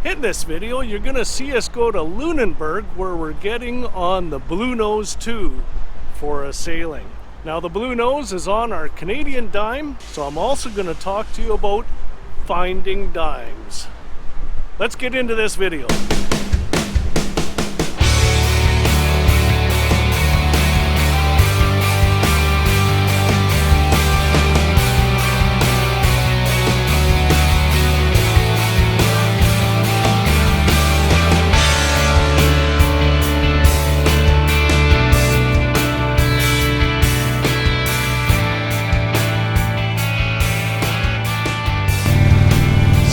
In this video, you're going to see us go to Lunenburg, where we're getting on the Bluenose II for a sailing. Now, the Bluenose is on our Canadian dime, so I'm also going to talk to you about finding dimes. Let's get into this video.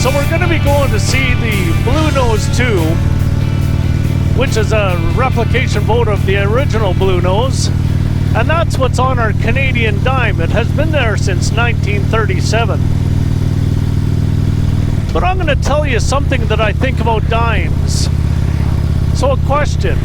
So we're going to be going to see the Bluenose II, which is a replication boat of the original Bluenose, and that's what's on our Canadian dime. It has been there since 1937. But I'm going to tell you something that I think about dimes. So a question.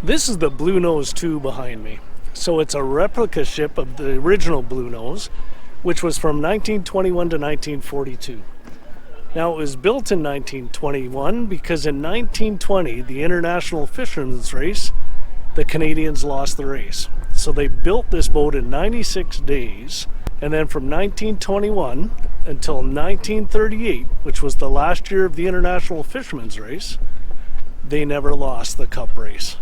This is the Bluenose II behind me. So it's a replica ship of the original Bluenose, which was from 1921 to 1942. Now, it was built in 1921 because in 1920, the International Fisherman's Race, the Canadians lost the race. So they built this boat in 96 days, and then from 1921 until 1938, which was the last year of the International Fisherman's Race, they never lost the Cup race.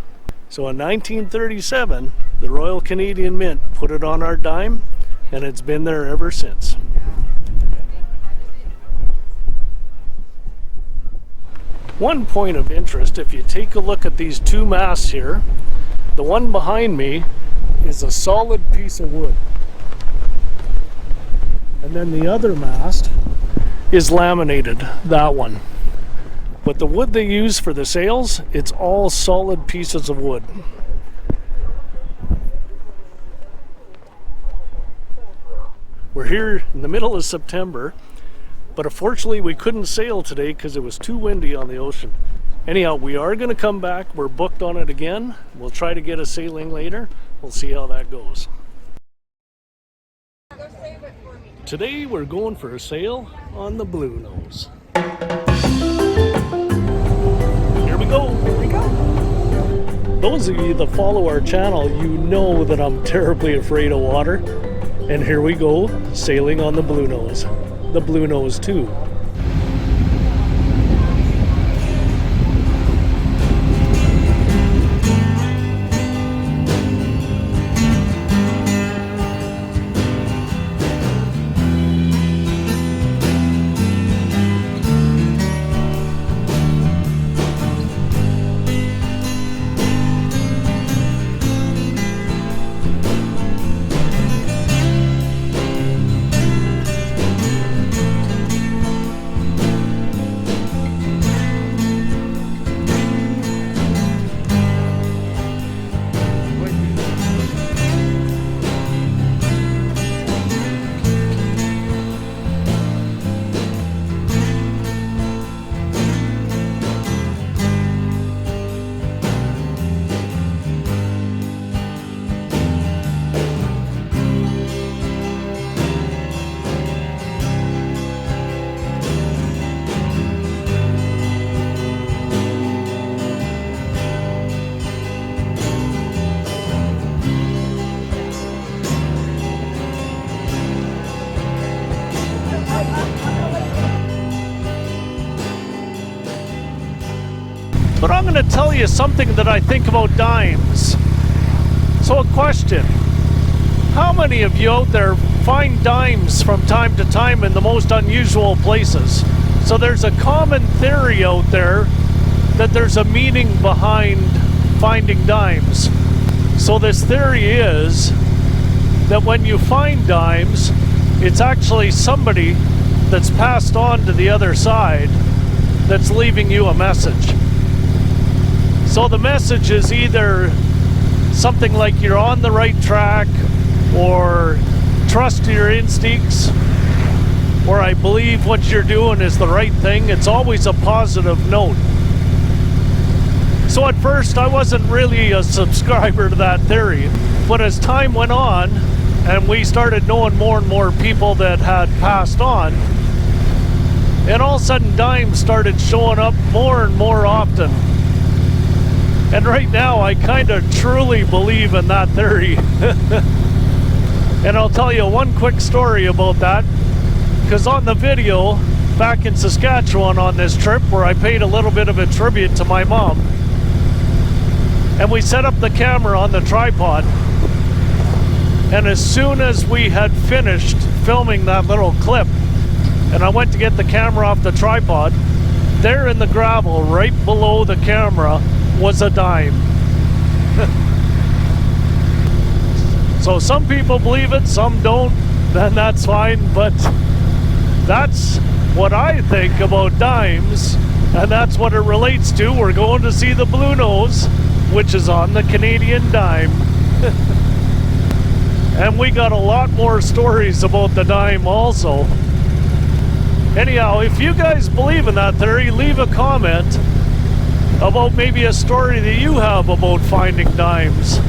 So in 1937, the Royal Canadian Mint put it on our dime, and it's been there ever since. One point of interest, if you take a look at these two masts here, the one behind me is a solid piece of wood. And then the other mast is laminated, that one. But the wood they use for the sails, it's all solid pieces of wood. We're here in the middle of September, but unfortunately we couldn't sail today because it was too windy on the ocean. Anyhow, we are going to come back. We're booked on it again. We'll try to get a sailing later. We'll see how that goes. Today we're going for a sail on the Bluenose. Here we go. Here we go. Those of you that follow our channel, you know that I'm terribly afraid of water. And here we go, sailing on the Bluenose, the Bluenose II. But I'm going to tell you something that I think about dimes. So a question. How many of you out there find dimes from time to time in the most unusual places? So there's a common theory out there that there's a meaning behind finding dimes. So this theory is that when you find dimes, it's actually somebody that's passed on to the other side that's leaving you a message. So the message is either something like you're on the right track, or trust your instincts, or I believe what you're doing is the right thing. It's always a positive note. So at first I wasn't really a subscriber to that theory, but as time went on and we started knowing more and more people that had passed on, and all of a sudden dimes started showing up more and more often. And right now I kind of truly believe in that theory. And I'll tell you one quick story about that, because on the video back in Saskatchewan on this trip where I paid a little bit of a tribute to my mom, and we set up the camera on the tripod, and as soon as we had finished filming that little clip and I went to get the camera off the tripod, there in the gravel right below the camera was a dime. So some people believe it, some don't, then that's fine, but that's what I think about dimes, and that's what it relates to. We're going to see the Bluenose, which is on the Canadian dime. And we got a lot more stories about the dime also. Anyhow, if you guys believe in that theory, leave a comment about maybe a story that you have about finding dimes.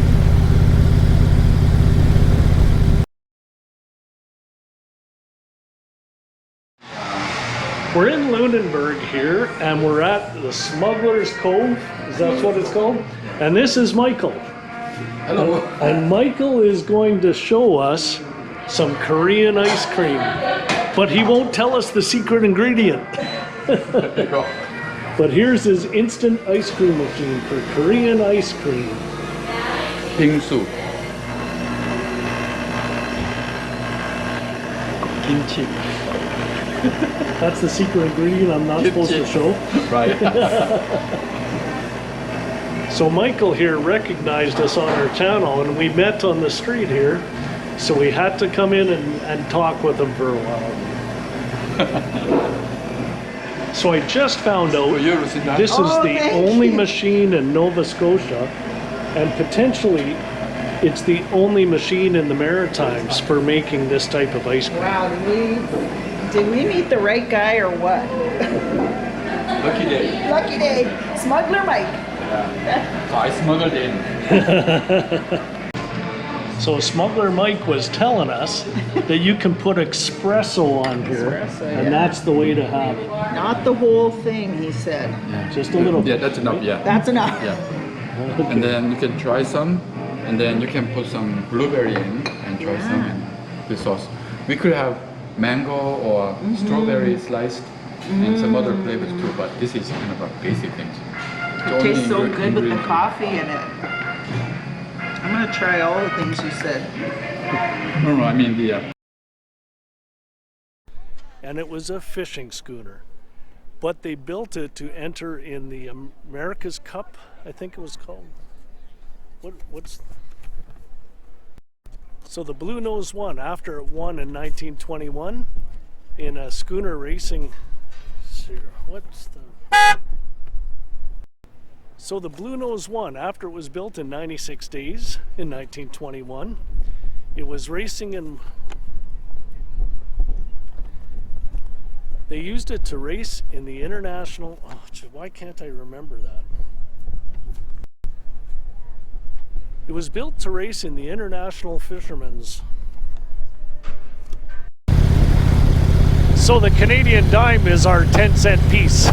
We're in Lunenburg here, and we're at the Smuggler's Cove. Is that what it's called? And this is Michael. Hello. And Michael is going to show us some Korean ice cream, but he won't tell us the secret ingredient. But here's his instant ice cream machine for Korean ice cream. Bingsu. Kimchi. That's the secret ingredient I'm not supposed to show. Right. So Michael here recognized us on our channel, and we met on the street here, so we had to come in and talk with him for a while. So I just found out this is the only machine in Nova Scotia, and potentially it's the only machine in the Maritimes for making this type of ice cream. Wow, did we meet the right guy or what? Lucky day. Lucky day. Smuggler Mike. Yeah. So I smuggled in. So Smuggler Mike was telling us that you can put espresso on here, and that's the way to have it. Not the whole thing, he said. Yeah. Just a little bit. Yeah, that's enough, yeah. That's enough. Yeah. And then you can try some, and then you can put some blueberry in and try some in the sauce. We could have mango or strawberry sliced and some other flavors too, but this is kind of a basic thing. It tastes so good with the coffee in it. I'm gonna try all the things you said. No, I mean the... And it was a fishing schooner, but they built it to enter in the America's Cup, I think it was called. What's... So the Bluenose I, after it won in 1921 in a schooner racing... So the Bluenose I, after it was built in 96 days in 1921, it was racing in... They used it to race in the international... Oh, why can't I remember that? It was built to race in the International Fisherman's. So the Canadian dime is our 10-cent piece.